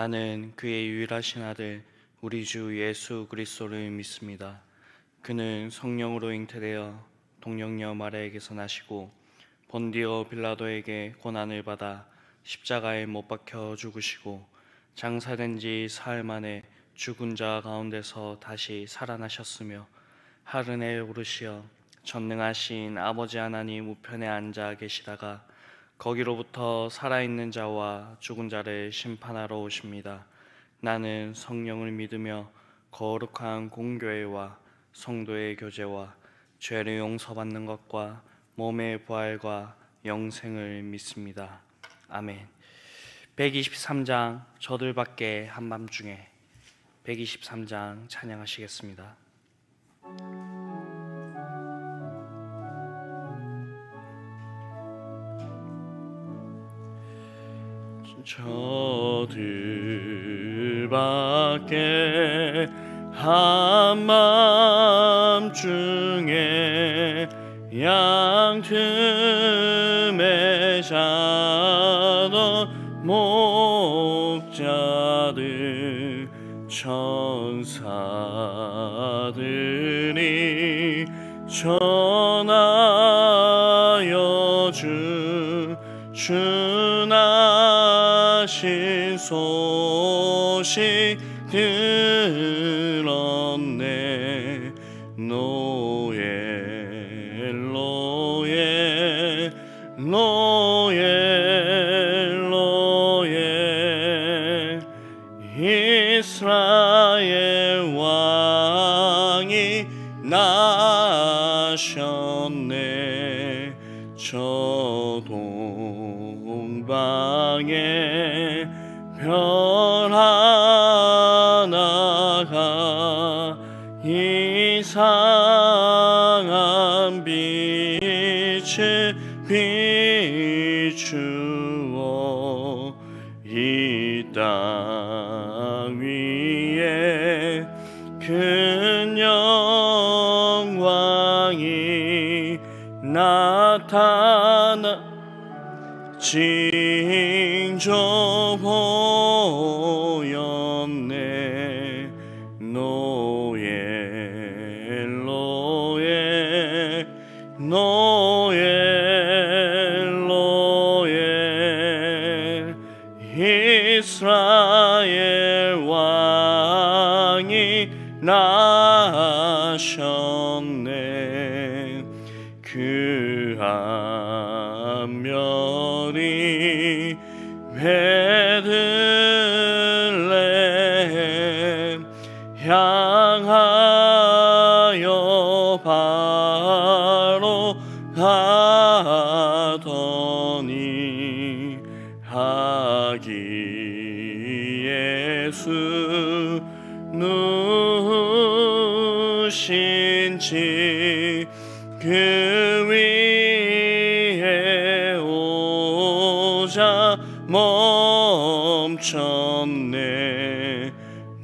나는 그의 유일하신 아들 우리 주 예수 그리스도를 믿습니다. 그는 성령으로 잉태되어 동정녀 마리아에게서 나시고 본디오 빌라도에게 고난을 받아 십자가에 못 박혀 죽으시고 장사된 지 사흘 만에 죽은 자 가운데서 다시 살아나셨으며 하늘에 오르시어 전능하신 아버지 하나님 우편에 앉아 계시다가 거기로부터 살아있는 자와 죽은 자를 심판하러 오십니다. 나는 성령을 믿으며 거룩한 공교회와 성도의 교제와 죄를 용서받는 것과 몸의 부활과 영생을 믿습니다. 아멘. 123장 저들밖에 한밤중에 123장 찬양하시겠습니다. 저들밖에 한밤중에 양틈에 자던 목자들 천사들이 전하여 주나신 소식 들었네. 노예 이스라엘 왕이 나셨네. 저 동방에 별 하나가 이상한 빛을 비추어 이 땅 위에 큰 영광이 나타나 징조 보였네. 노예 이스라엘 왕이 나셨네. 그 한멸이 베들레헴 향하여 바로 가더니 아기 예수 누우신지 그 위에 오자 멈췄네.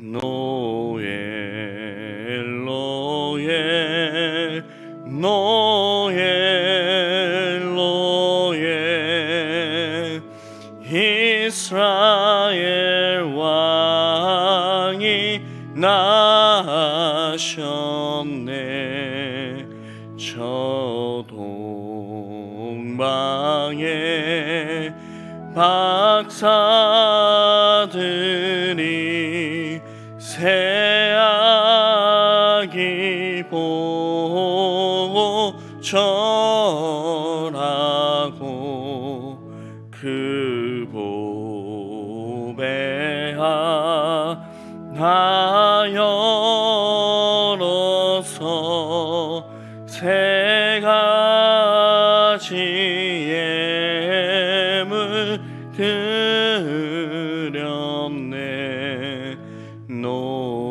노예 이스라엘 왕이 나셨네. 저 동방에 박사들이 새 아기 보고 절하고 그 보배 하나 열어서 세 가지 예물 드렸네. 노예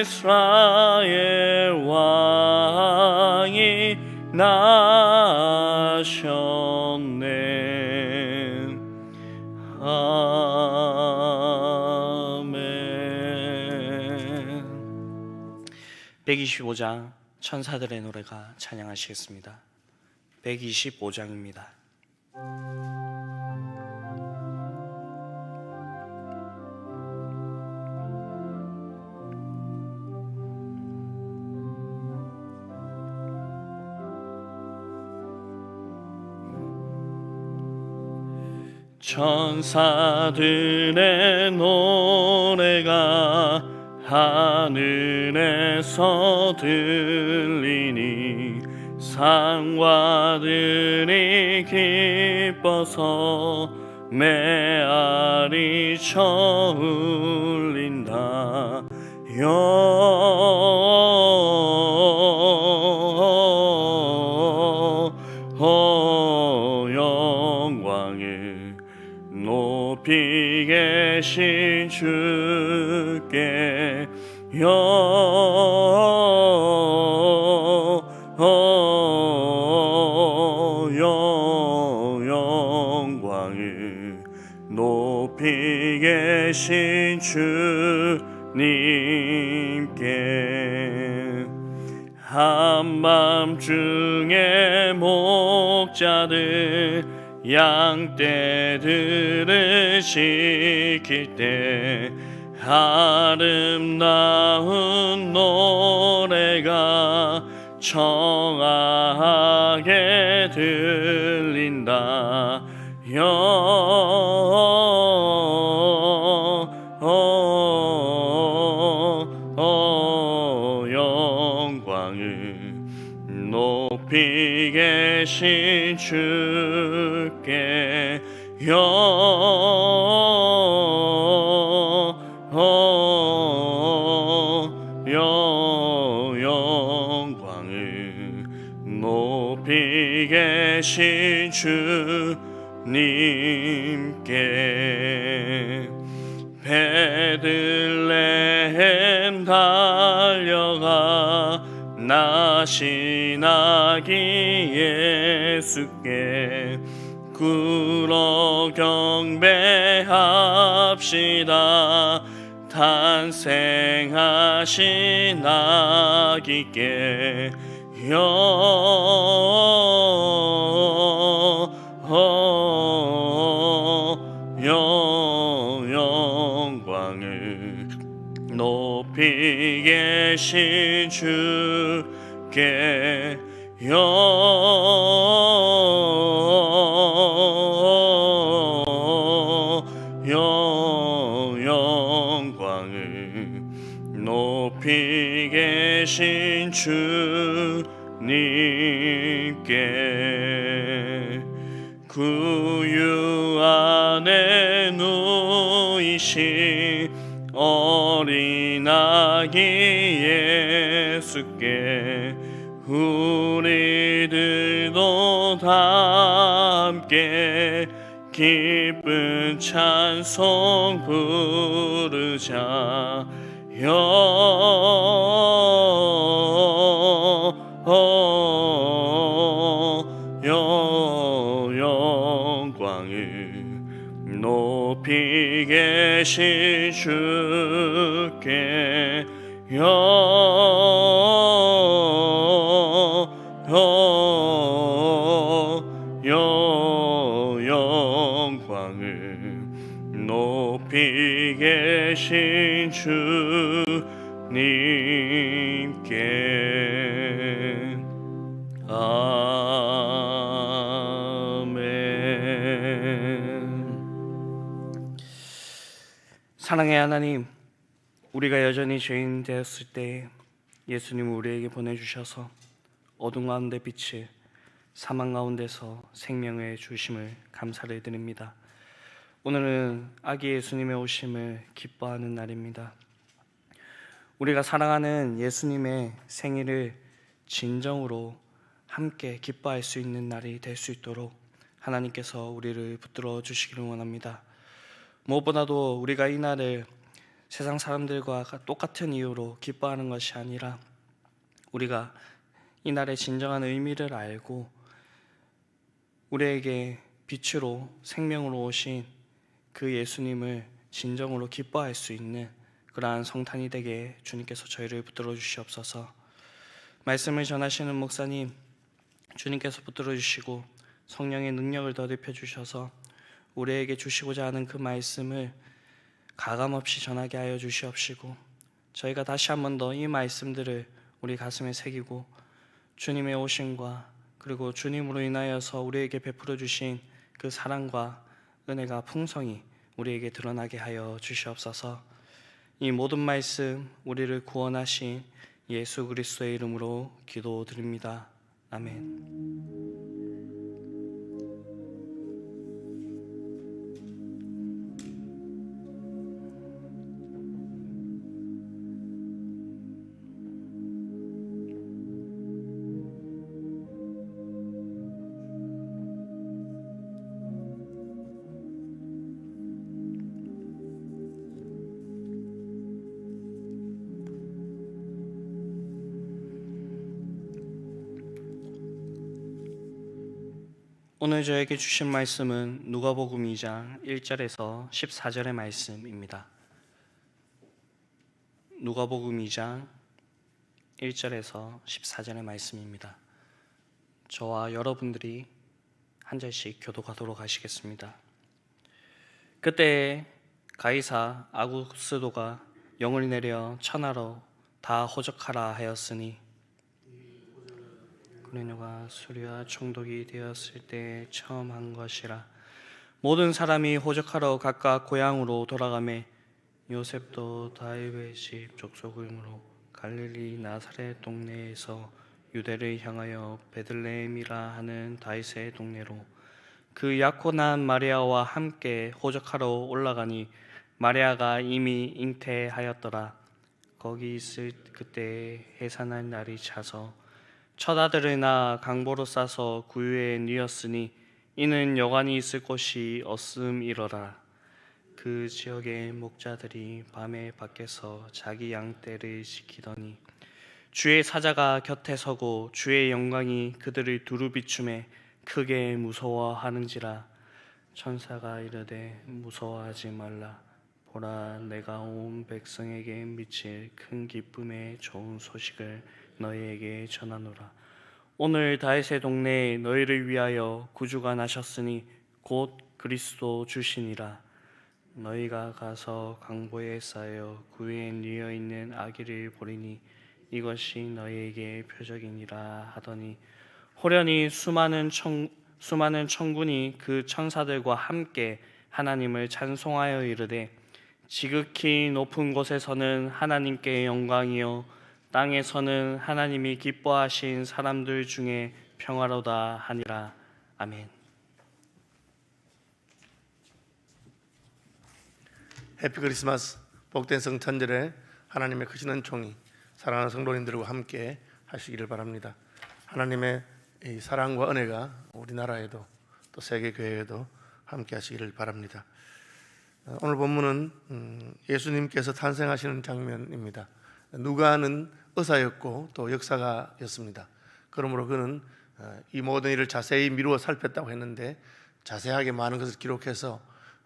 이스라엘 왕이 나 125장 천사들의 노래가 찬양하시겠습니다. 125장입니다. 천사들의 노래가 하늘에서 들리니 상과들이 기뻐서 메아리 쳐 울린다. 영광을 높이 계신 주께 영광을 높이 계신 주님께 한밤중에 목자들 양떼들을 지킬 때 아름다운 노래가 청아하게 들린다. 영광을 높이 계신 주께 영광을 높이 계신 주님께 베들레헴 달려가 나시나기 예수께 굴어 경배합시다. 탄생하신 아기께 영광을 높이 계신 주께 영광을 높이 계신 주님께 구유 안에 누이신 어린 아기 예수께 우리들도 다 함께 기쁜 찬송 부르자. 영광을 높이 계신 주께 영광을 높이 계신 주님께 아멘. 사랑의 하나님, 우리가 여전히 죄인 되었을 때 예수님을 우리에게 보내주셔서 어둠 가운데 빛을, 사망 가운데서 생명의 주심을 감사를 드립니다. 오늘은 아기 예수님의 오심을 기뻐하는 날입니다. 우리가 사랑하는 예수님의 생일을 진정으로 함께 기뻐할 수 있는 날이 될 수 있도록 하나님께서 우리를 붙들어 주시기를 원합니다. 무엇보다도 우리가 이 날을 세상 사람들과 똑같은 이유로 기뻐하는 것이 아니라 우리가 이 날의 진정한 의미를 알고 우리에게 빛으로 생명으로 오신 그 예수님을 진정으로 기뻐할 수 있는 그러한 성탄이 되게 주님께서 저희를 붙들어 주시옵소서. 말씀을 전하시는 목사님, 주님께서 붙들어 주시고 성령의 능력을 더입혀 주셔서 우리에게 주시고자 하는 그 말씀을 가감없이 전하게 하여 주시옵시고, 저희가 다시 한 번 더 이 말씀들을 우리 가슴에 새기고 주님의 오심과 그리고 주님으로 인하여서 우리에게 베풀어 주신 그 사랑과 은혜가 풍성히 우리에게 드러나게 하여 주시옵소서. 이 모든 말씀 우리를 구원하신 예수 그리스도의 이름으로 기도드립니다. 아멘. 오늘 저에게 주신 말씀은 누가복음 2장 1절에서 14절의 말씀입니다. 누가복음 2장 1절에서 14절의 말씀입니다. 저와 여러분들이 한 절씩 교독하도록 하시겠습니다. 그때 가이사 아구스도가 영을 내려 천하로 다 호적하라 하였으니, 그네노가 수리와 총독이 되었을 때 처음 한 것이라. 모든 사람이 호적하러 각각 고향으로 돌아가매 요셉도 다윗의 집 족속이므로 갈릴리 나사렛 동네에서 유대를 향하여 베들레헴이라 하는 다윗의 동네로 그 약혼한 마리아와 함께 호적하러 올라가니, 마리아가 이미 잉태하였더라. 거기 있을 그때 해산할 날이 차서 첫 아들을 낳아 강보로 싸서 구유에 뉘었으니, 이는 여관이 있을 곳이 없음이러라. 그 지역의 목자들이 밤에 밖에서 자기 양떼를 지키더니 주의 사자가 곁에 서고 주의 영광이 그들을 두루 비추매 크게 무서워하는지라. 천사가 이르되 무서워하지 말라. 보라, 내가 온 백성에게 미칠 큰 기쁨의 좋은 소식을 너희에게 전하노라. 오늘 다윗의 동네에 너희를 위하여 구주가 나셨으니 곧 그리스도 주시니라. 너희가 가서 강보에 쌓여 구유에 뉘어 있는 아기를 보리니 이것이 너희에게 표적이니라 하더니, 호련히 수많은 천군이 그 천사들과 함께 하나님을 찬송하여 이르되, 지극히 높은 곳에서는 하나님께 영광이요 땅에서는 하나님이 기뻐하신 사람들 중에 평화로다 하니라. 아멘. 해피 크리스마스. 복된 성탄절에 하나님의 크신 은총이 사랑하는 성도님들과 함께 하시기를 바랍니다. 하나님의 이 사랑과 은혜가 우리나라에도 또 세계 교회에도 함께 하시기를 바랍니다. 오늘 본문은 예수님께서 탄생하시는 장면입니다. 누가는 의사였고 또 역사가였습니다. 그러므로 그는 이 모든 일을 자세히 미루어 살폈다고 했는데, 자세하게 많은 것을 기록해서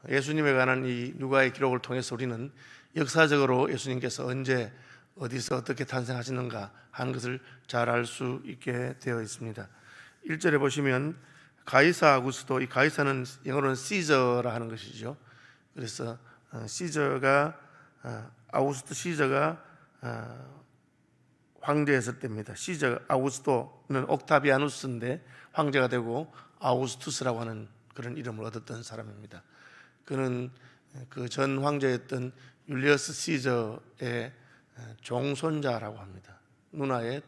예수님에 관한 이 누가의 기록을 통해서 우리는 역사적으로 예수님께서 언제 어디서 어떻게 탄생하시는가 하는 것을 잘 알 수 있게 되어 있습니다. 1절에 보시면 가이사 아구스도, 이 가이사는 영어로는 시저라 하는 것이죠. 그래서 시저가 아우구스토 시저가 황제였을 때입니다. 시저 아우구스토는 옥타비아누스인데 황제가 되고 아우구스투스라고 하는 그런 이름을 얻었던 사람입니다. 그는 그 전 황제였던 율리어스 시저의 종손자라고 합니다. 누나의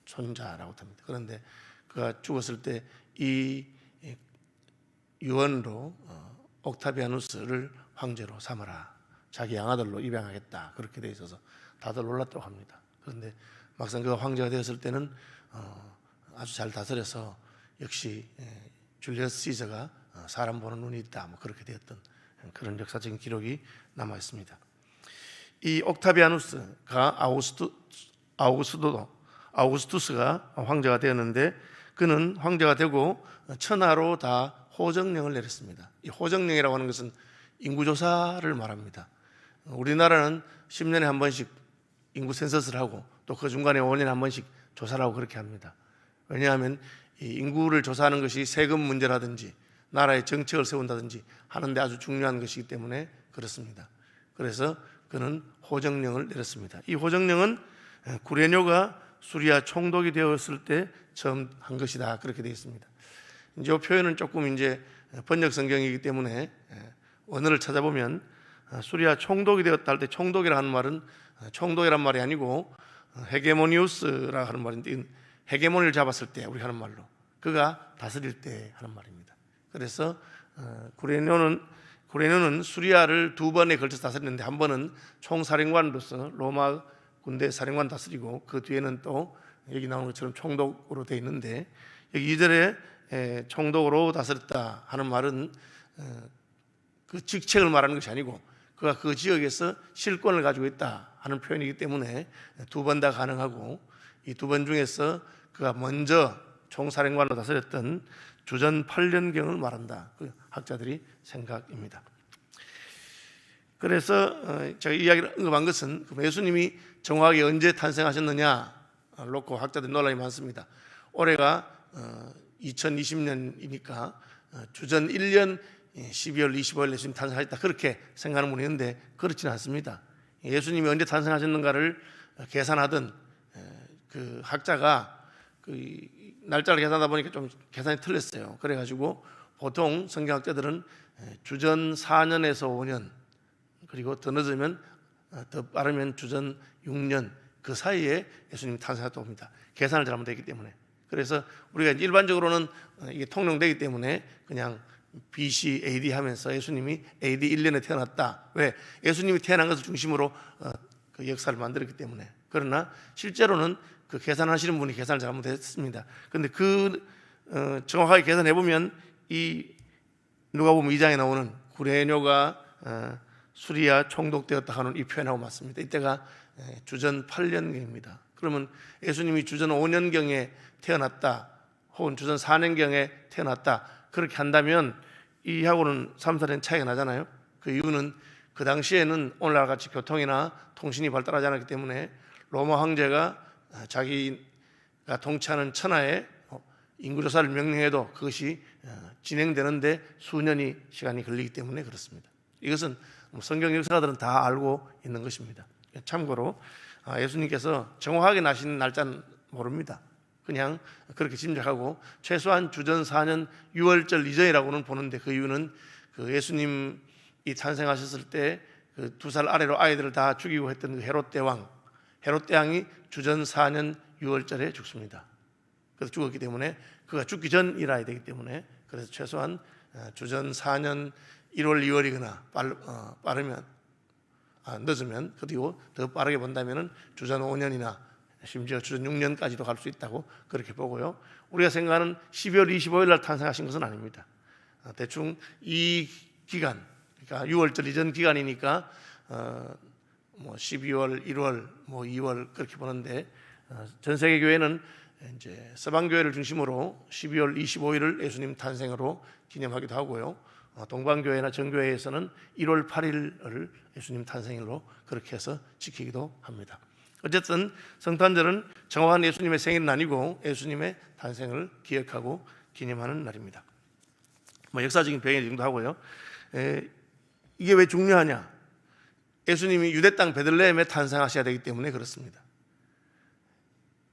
손자라고 합니다. 그런데 그가 죽었을 때 이 유언으로 옥타비아누스를 황제로 삼아라, 자기 양아들로 입양하겠다, 그렇게 돼 있어서 다들 놀랐다고 합니다. 그런데 막상 그가 황제가 되었을 때는 아주 잘 다스려서 역시 줄리어스 시저가 사람 보는 눈이 있다, 뭐 그렇게 되었던 그런 역사적인 기록이 남아 있습니다. 이 옥타비아누스가 아우구스투스가 황제가 되었는데, 그는 황제가 되고 천하로 다 호정령을 내렸습니다. 이 호정령이라고 하는 것은 인구조사를 말합니다. 우리나라는 10년에 한 번씩 인구 센서스를 하고 또 그 중간에 5년에 한 번씩 조사를 하고 그렇게 합니다. 왜냐하면 이 인구를 조사하는 것이 세금 문제라든지 나라의 정책을 세운다든지 하는데 아주 중요한 것이기 때문에 그렇습니다. 그래서 그는 호정령을 내렸습니다. 이 호정령은 구레뇨가 수리아 총독이 되었을 때 처음 한 것이다, 그렇게 되어 있습니다. 이제 이 표현은 조금 이제 번역 성경이기 때문에 원어를 찾아보면 수리아 총독이 되었다 할 때 총독이라는 말은 총독이란 말이 아니고 헤게모니우스라 하는 말인데, 헤게모니를 잡았을 때 우리 하는 말로 그가 다스릴 때 하는 말입니다. 그래서 구레뇨는 수리아를 두 번에 걸쳐서 다스렸는데, 한 번은 총사령관으로서 로마 군대 사령관 다스리고, 그 뒤에는 또 여기 나오는 것처럼 총독으로 되어 있는데, 여기 2절에 총독으로 다스렸다 하는 말은 그 직책을 말하는 것이 아니고 그가 그 지역에서 실권을 가지고 있다 하는 표현이기 때문에 두 번 다 가능하고, 이 두 번 중에서 그가 먼저 총사령관으로 다스렸던 주전 8년경을 말한다, 그 학자들이 생각입니다. 그래서 제가 이야기를 언급한 것은 예수님이 정확하게 언제 탄생하셨느냐 놓고 학자들 논란이 많습니다. 올해가 2020년이니까 주전 1년 12월 25일 예수님 탄생하셨다, 그렇게 생각하는 분이 있는데 그렇지는 않습니다. 예수님이 언제 탄생하셨는가를 계산하던 그 학자가 그 날짜를 계산하다 보니까 좀 계산이 틀렸어요. 그래가지고 보통 성경학자들은 주전 4년에서 5년, 그리고 더 늦으면 더 빠르면 주전 6년, 그 사이에 예수님이 탄생했다고 봅니다. 계산을 잘못했기 때문에. 그래서 우리가 일반적으로는 이게 통용되기 때문에 그냥 BC, AD 하면서 예수님이 AD 1년에 태어났다. 왜? 예수님이 태어난 것을 중심으로 그 역사를 만들었기 때문에. 그러나 실제로는 그 계산하시는 분이 계산을 잘못했습니다. 그런데 정확하게 계산해 보면 이 누가복음 2장에 나오는 구레뇨가 수리아 총독되었다 하는 이 표현하고 맞습니다. 이때가 주전 8년경입니다. 그러면 예수님이 주전 5년경에 태어났다, 혹은 주전 4년경에 태어났다, 그렇게 한다면 이하고는 3, 4년 차이가 나잖아요. 그 이유는 그 당시에는 오늘날 같이 교통이나 통신이 발달하지 않았기 때문에 로마 황제가 자기가 통치하는 천하에 인구조사를 명령해도 그것이 진행되는데 수년이 시간이 걸리기 때문에 그렇습니다. 이것은 성경 역사가들은 다 알고 있는 것입니다. 참고로 예수님께서 정확하게 나신 날짜는 모릅니다. 그냥 그렇게 짐작하고 최소한 주전 4년 6월절 이전이라고는 보는데, 그 이유는 그 예수님이 탄생하셨을 때 그 2살 아래로 아이들을 다 죽이고 했던 그 헤롯 대왕이 주전 4년 6월절에 죽습니다. 그래서 죽었기 때문에 그가 죽기 전이라야 되기 때문에, 그래서 최소한 주전 4년 1월 2월이거나 빠르면 늦으면, 그리고 더 빠르게 본다면은 주전 5년이나 심지어 주전 6년까지도 갈 수 있다고 그렇게 보고요. 우리가 생각하는 12월 25일 날 탄생하신 것은 아닙니다. 대충 이 기간, 그러니까 6월절 이전 기간이니까 뭐 12월, 1월, 뭐 2월 그렇게 보는데, 전 세계 교회는 이제 서방 교회를 중심으로 12월 25일을 예수님 탄생으로 기념하기도 하고요. 동방 교회나 정교회에서는 1월 8일을 예수님 탄생일로 그렇게 해서 지키기도 합니다. 어쨌든 성탄절은 정확한 예수님의 생일은 아니고 예수님의 탄생을 기억하고 기념하는 날입니다. 뭐 역사적인 배경 정도 하고요. 이게 왜 중요하냐? 예수님이 유대 땅 베들레헴에 탄생하셔야 되기 때문에 그렇습니다.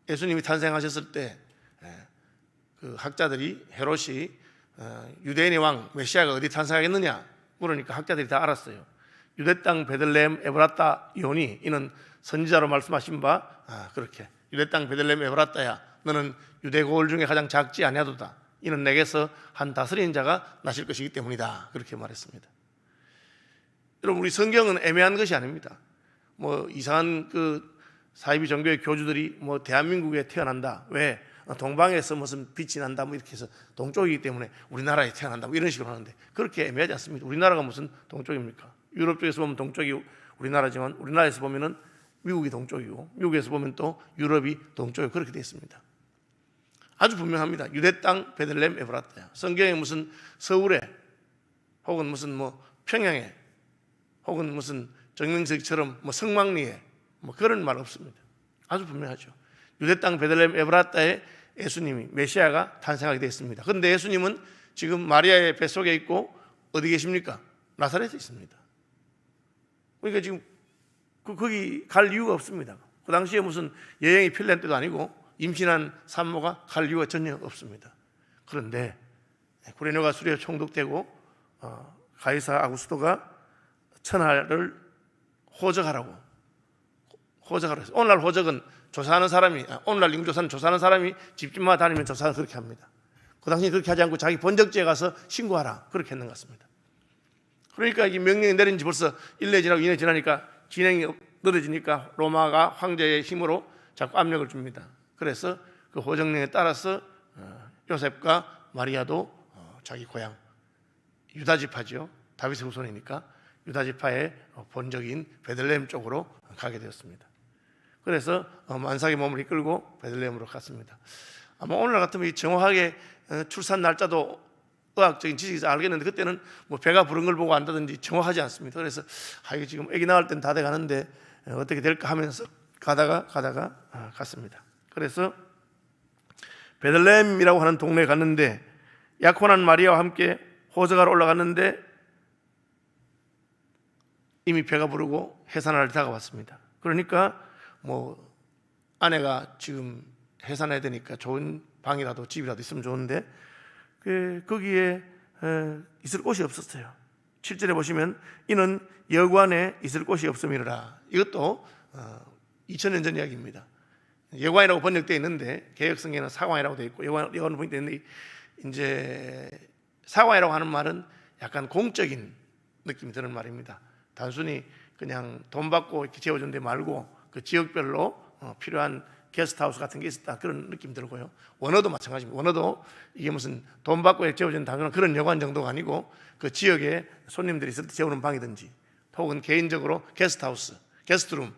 예수님이 탄생하셨을 때 그 학자들이 헤롯이 유대인의 왕 메시아가 어디 탄생하겠느냐 물으니까 학자들이 다 알았어요. 유대 땅 베들레헴 에브라타 이오니, 이는 선지자로 말씀하신 바 그렇게 유대 땅 베들레헴 에브라타야, 너는 유대 고을 중에 가장 작지 아니하도다. 이는 내게서 한 다스리는 자가 나실 것이기 때문이다. 그렇게 말했습니다. 여러분, 우리 성경은 애매한 것이 아닙니다. 뭐 이상한 그 사이비 종교의 교주들이 뭐 대한민국에 태어난다, 왜 동방에서 무슨 빛이 난다, 뭐 이렇게 해서 동쪽이기 때문에 우리나라에 태어난다, 뭐 이런 식으로 하는데 그렇게 애매하지 않습니다. 우리나라가 무슨 동쪽입니까? 유럽 쪽에서 보면 동쪽이 우리나라지만 우리나라에서 보면은 미국이 동쪽이고, 미국에서 보면 또 유럽이 동쪽이고, 그렇게 되어 있습니다. 아주 분명합니다. 유대 땅 베들레헴 에브라타야. 성경에 무슨 서울에 혹은 무슨 뭐 평양에 혹은 무슨 정명석처럼 뭐 성막리에 뭐 그런 말 없습니다. 아주 분명하죠. 유대 땅 베들레헴 에브라타에 예수님이 메시아가 탄생하게 되었습니다. 그런데 예수님은 지금 마리아의 뱃속에 있고 어디 계십니까? 나사렛에 있습니다. 그러니까 지금 거기 갈 이유가 없습니다. 그 당시에 무슨 여행이 필요한 때도 아니고 임신한 산모가 갈 이유가 전혀 없습니다. 그런데 구레네가 수리에 총독되고 가이사 아구스토가 천하를 호적하라고 했어요. 오늘날 호적은 조사하는 사람이, 오늘날 인구조사는 조사하는 사람이 집집마다 다니면 조사를 그렇게 합니다. 그 당시에 그렇게 하지 않고 자기 본적지에 가서 신고하라, 그렇게 했는 것 같습니다. 그러니까 이 명령이 내린 지 벌써 1년 지나고 2년 지나니까 진행이 늘어지니까 로마가 황제의 힘으로 자꾸 압력을 줍니다. 그래서 그 호정령에 따라서 요셉과 마리아도 자기 고향 유다지파죠. 다윗의 후손이니까 유다지파의 본적인 베들레헴 쪽으로 가게 되었습니다. 그래서 만삭의 몸을 이끌고 베들레헴으로 갔습니다. 아마 오늘날 같으면 정확하게 출산 날짜도 의학적인 지식에서 알겠는데 그때는 뭐 배가 부른 걸 보고 안다든지 정확하지 않습니다. 그래서 이게 지금 아기 낳을 땐 다 돼가는데 어떻게 될까 하면서 가다가 갔습니다. 그래서 베들레헴이라고 하는 동네에 갔는데 약혼한 마리아와 함께 호적하러 올라갔는데 이미 배가 부르고 해산날이 다가왔습니다. 그러니까 뭐 아내가 지금 해산해야 되니까 좋은 방이라도 집이라도 있으면 좋은데 거기에 있을 곳이 없었어요. 7절에 보시면 이는 여관에 있을 곳이 없음이라. 이것도 2000년 전 이야기입니다. 여관이라고 번역되어 있는데 개역성경에는 사관이라고 되어 있고 여관으로 번역되어 있는데 이제 사관이라고 하는 말은 약간 공적인 느낌이 드는 말입니다. 단순히 그냥 돈 받고 이렇게 재워준 데 말고 그 지역별로 필요한 게스트하우스 같은 게 있었다, 그런 느낌 들고요. 원어도 마찬가지입니다. 원어도 이게 무슨 돈 받고 재워준 당연한 그런 여관 정도가 아니고 그 지역에 손님들이 있을 때 재우는 방이든지 혹은 개인적으로 게스트하우스, 게스트룸,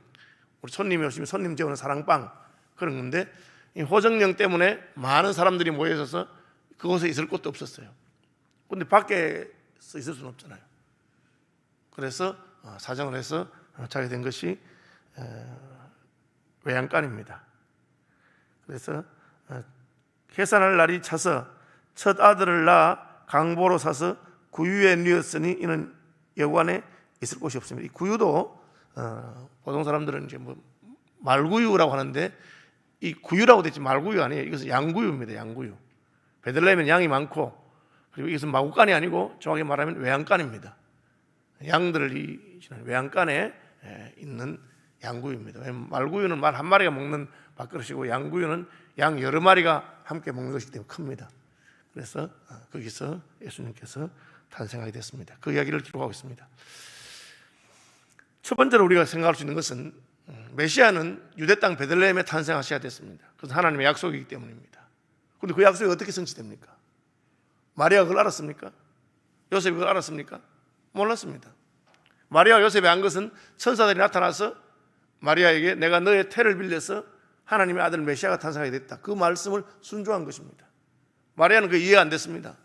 우리 손님이 오시면 손님 재우는 사랑방, 그런 건데 이 호정령 때문에 많은 사람들이 모여 있어서 그곳에 있을 곳도 없었어요. 그런데 밖에서 있을 수는 없잖아요. 그래서 사정을 해서 자게 된 것이 외양간입니다. 그래서 해산할 날이 차서 첫 아들을 낳아 강보로 사서 구유에 누웠으니 이는 여관에 있을 곳이 없습니다. 이 구유도 보통 사람들은 이제 뭐 말구유라고 하는데 이 구유라고 되지 말구유 아니에요. 이것은 양구유입니다. 양구유. 베들레헴은 양이 많고 그리고 이것은 마구간이 아니고 정확히 말하면 외양간입니다. 양들이 외양간에 있는 양구유입니다. 말구유는 말 한 마리가 먹는 밥그릇이고 양구유는 양 여러 마리가 함께 먹는 것이기 때문에 큽니다. 그래서 거기서 예수님께서 탄생하게 됐습니다. 그 이야기를 기록하고 있습니다. 첫 번째로 우리가 생각할 수 있는 것은 메시아는 유대 땅 베들레헴에 탄생하셔야 됐습니다. 그것은 하나님의 약속이기 때문입니다. 그런데 그 약속이 어떻게 성취됩니까? 마리아가 그걸 알았습니까? 요셉이 그걸 알았습니까? 몰랐습니다. 마리아와 요셉이 안 것은 천사들이 나타나서 마리아에게 내가 너의 태를 빌려서 하나님의 아들 메시아가 탄생하게 됐다, 그 말씀을 순종한 것입니다. 마리아는 그게 이해가 안 됐습니다.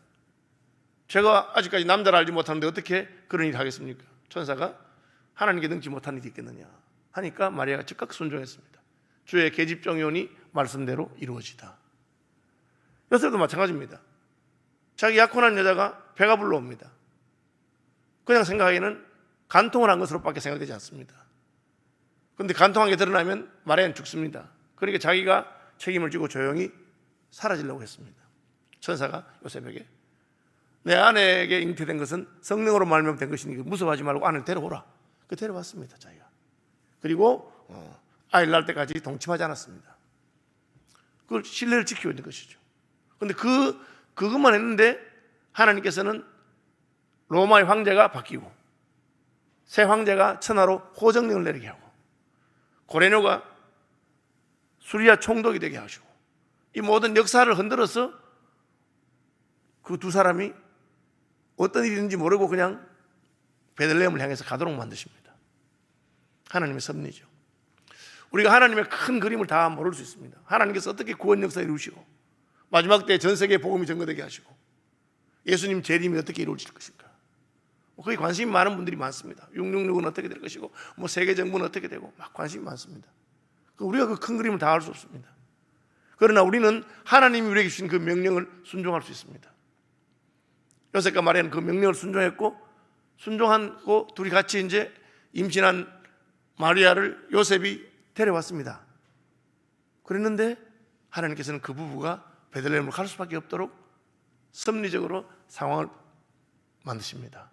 제가 아직까지 남자를 알지 못하는데 어떻게 그런 일을 하겠습니까? 천사가 하나님께 능치 못한 일이 있겠느냐 하니까 마리아가 즉각 순종했습니다. 주의 계집종이오니 말씀대로 이루어지다. 요셉도 마찬가지입니다. 자기 약혼한 여자가 배가 불러옵니다. 그냥 생각하기에는 간통을 한 것으로밖에 생각되지 않습니다. 그런데 간통한 게 드러나면 마리아는 죽습니다. 그러니까 자기가 책임을 지고 조용히 사라지려고 했습니다. 천사가 요셉에게 내 아내에게 잉태된 것은 성령으로 말미암아 된 것이니 무서워하지 말고 아내를 데려오라. 그 데려왔습니다. 자기가. 그리고 아이를 낳을 때까지 동침하지 않았습니다. 그걸 신뢰를 지키고 있는 것이죠. 그런데 그것만 했는데 하나님께서는 로마의 황제가 바뀌고 새 황제가 천하로 호정령을 내리게 하고 고레뇨가 수리아 총독이 되게 하시고 이 모든 역사를 흔들어서 그 두 사람이 어떤 일인지 모르고 그냥 베들레헴을 향해서 가도록 만드십니다. 하나님의 섭리죠. 우리가 하나님의 큰 그림을 다 모를 수 있습니다. 하나님께서 어떻게 구원 역사를 이루시고 마지막 때 전 세계에 복음이 전거되게 하시고 예수님 재림이 어떻게 이루어질 것인가, 거기 관심이 많은 분들이 많습니다. 666은 어떻게 될 것이고 뭐 세계 정부는 어떻게 되고 막 관심이 많습니다. 우리가 그 큰 그림을 다 알 수 없습니다. 그러나 우리는 하나님이 우리에게 주신 그 명령을 순종할 수 있습니다. 요셉과 마리아는 그 명령을 순종했고, 순종하고 둘이 같이 이제 임신한 마리아를 요셉이 데려왔습니다. 그랬는데 하나님께서는 그 부부가 베들레헴으로 갈 수밖에 없도록 섭리적으로 상황을 만드십니다.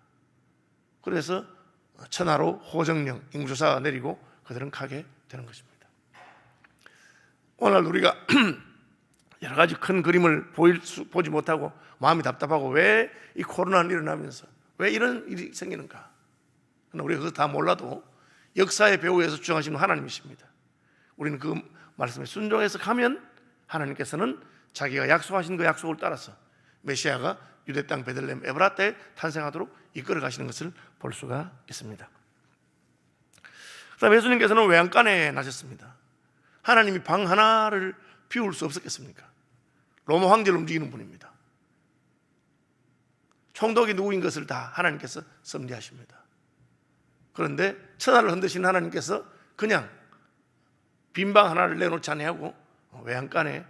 그래서 천하로 호정령, 인구조사가 내리고 그들은 가게 되는 것입니다. 오늘 우리가 여러 가지 큰 그림을 보지 못하고 마음이 답답하고 왜 이 코로나는 일어나면서 왜 이런 일이 생기는가? 그러나 우리가 그거 다 몰라도 역사의 배후에서 주장하시는 하나님이십니다. 우리는 그 말씀에 순종해서 가면 하나님께서는 자기가 약속하신 그 약속을 따라서 메시아가 유대 땅 베들레헴 에브라타에 탄생하도록 이끌어 가시는 것을 볼 수가 있습니다. 그다음 예수님께서는 외양간에 나셨습니다. 하나님이 방 하나를 비울 수 없었겠습니까? 로마 황제를 움직이는 분입니다. 총독이 누구인 것을 다 하나님께서 섭리하십니다. 그런데 천하를 흔드신 하나님께서 그냥 빈방 하나를 내놓지 아니하고 외양간에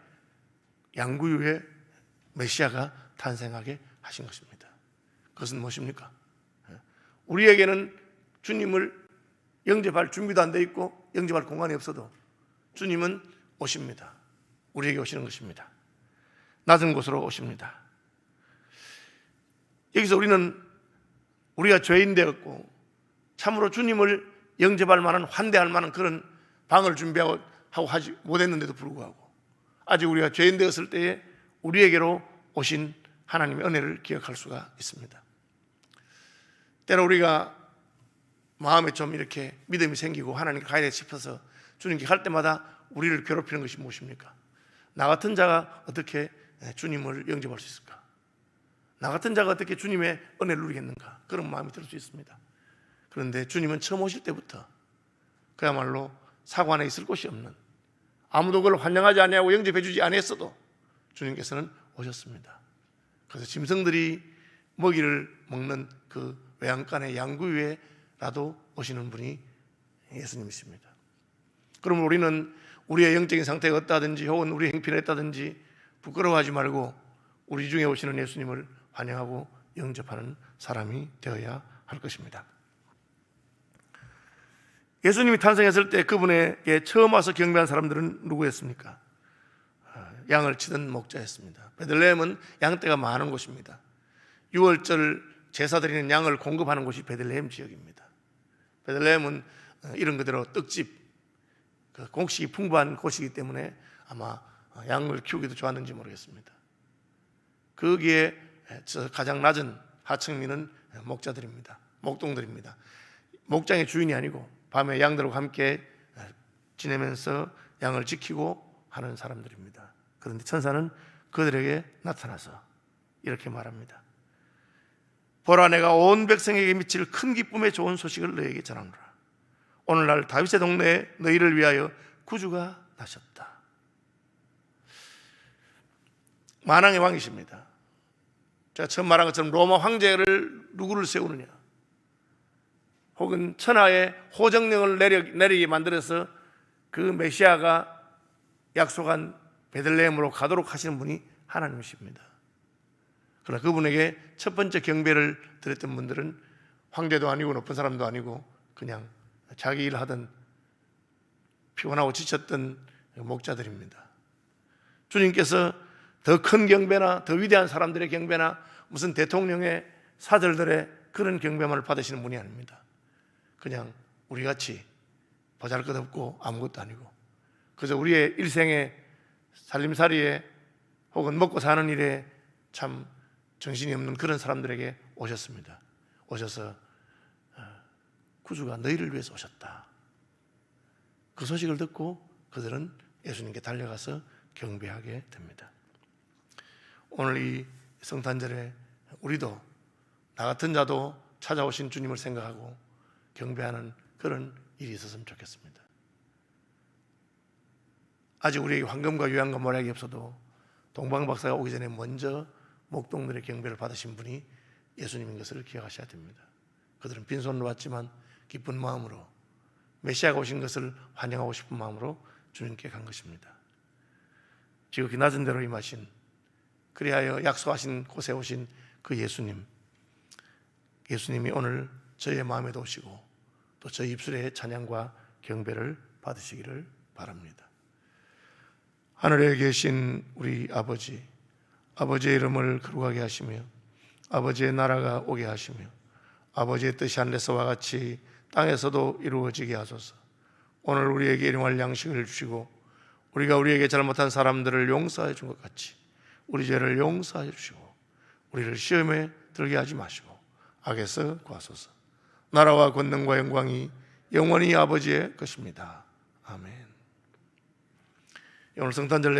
양구유에 메시아가 탄생하게 하신 것입니다. 그것은 무엇입니까? 우리에게는 주님을 영접할 준비도 안 돼 있고 영접할 공간이 없어도 주님은 오십니다. 우리에게 오시는 것입니다. 낮은 곳으로 오십니다. 여기서 우리는 우리가 죄인 되었고 참으로 주님을 영접할 만한, 환대할 만한 그런 방을 준비하고 하지 못했는데도 불구하고 아직 우리가 죄인 되었을 때에 우리에게로 오신 하나님의 은혜를 기억할 수가 있습니다. 때로 우리가 마음에 좀 이렇게 믿음이 생기고 하나님께 가야 돼 싶어서 주님께 갈 때마다 우리를 괴롭히는 것이 무엇입니까? 나 같은 자가 어떻게 주님을 영접할 수 있을까? 나 같은 자가 어떻게 주님의 은혜를 누리겠는가? 그런 마음이 들 수 있습니다. 그런데 주님은 처음 오실 때부터 그야말로 사고 안에 있을 곳이 없는, 아무도 그걸 환영하지 아니하고 영접해 주지 않았어도 주님께서는 오셨습니다. 그래서 짐승들이 먹이를 먹는 그 외양간의 양구위에라도 오시는 분이 예수님이십니다. 그러면 우리는 우리의 영적인 상태가 어떠하든지 혹은 우리의 행편이 어떠하든지 부끄러워하지 말고 우리 중에 오시는 예수님을 환영하고 영접하는 사람이 되어야 할 것입니다. 예수님이 탄생했을 때 그분에게 처음 와서 경배한 사람들은 누구였습니까? 양을 치던 목자였습니다. 베들레헴은 양떼가 많은 곳입니다. 6월절 제사 드리는 양을 공급하는 곳이 베들레헴 지역입니다. 베들레헴은 이런 그대로 떡집, 곡식이 풍부한 곳이기 때문에 아마 양을 키우기도 좋았는지 모르겠습니다. 거기에 가장 낮은 하층민은 목자들입니다. 목동들입니다. 목장의 주인이 아니고 밤에 양들과 함께 지내면서 양을 지키고 하는 사람들입니다. 그런데 천사는 그들에게 나타나서 이렇게 말합니다. 보라, 내가 온 백성에게 미칠 큰 기쁨의 좋은 소식을 너에게 전하노라. 오늘날 다윗의 동네에 너희를 위하여 구주가 나셨다. 만왕의 왕이십니다. 제가 처음 말한 것처럼 로마 황제를 누구를 세우느냐, 혹은 천하의 호정령을 내리게 만들어서 그 메시아가 약속한 베들레헴으로 가도록 하시는 분이 하나님이십니다. 그러나 그분에게 첫 번째 경배를 드렸던 분들은 황제도 아니고 높은 사람도 아니고 그냥 자기 일 하던 피곤하고 지쳤던 목자들입니다. 주님께서 더 큰 경배나 더 위대한 사람들의 경배나 무슨 대통령의 사절들의 그런 경배만을 받으시는 분이 아닙니다. 그냥 우리같이 보잘것없고 아무것도 아니고 그저 우리의 일생의 살림살이에 혹은 먹고 사는 일에 참 정신이 없는 그런 사람들에게 오셨습니다. 오셔서 구주가 너희를 위해서 오셨다. 그 소식을 듣고 그들은 예수님께 달려가서 경배하게 됩니다. 오늘 이 성탄절에 우리도 나 같은 자도 찾아오신 주님을 생각하고 경배하는 그런 일이 있었으면 좋겠습니다. 아직 우리에게 황금과 유향과 모략이 없어도 동방박사가 오기 전에 먼저 목동들의 경배를 받으신 분이 예수님인 것을 기억하셔야 됩니다. 그들은 빈손으로 왔지만 기쁜 마음으로 메시아가 오신 것을 환영하고 싶은 마음으로 주님께 간 것입니다. 지극히 낮은 데로 임하신, 그리하여 약속하신 곳에 오신 그 예수님이 오늘 저의 마음에도 오시고 또 저희 입술의 찬양과 경배를 받으시기를 바랍니다. 하늘에 계신 우리 아버지, 아버지의 이름을 거룩하게 하시며 아버지의 나라가 오게 하시며 아버지의 뜻이 하늘에서와 같이 땅에서도 이루어지게 하소서. 오늘 우리에게 일용할 양식을 주시고 우리가 우리에게 잘못한 사람들을 용서해 준 것 같이 우리 죄를 용서해 주시고 우리를 시험에 들게 하지 마시고 악에서 구하소서. 나라와 권능과 영광이 영원히 아버지의 것입니다. 아멘. 오늘 성탄절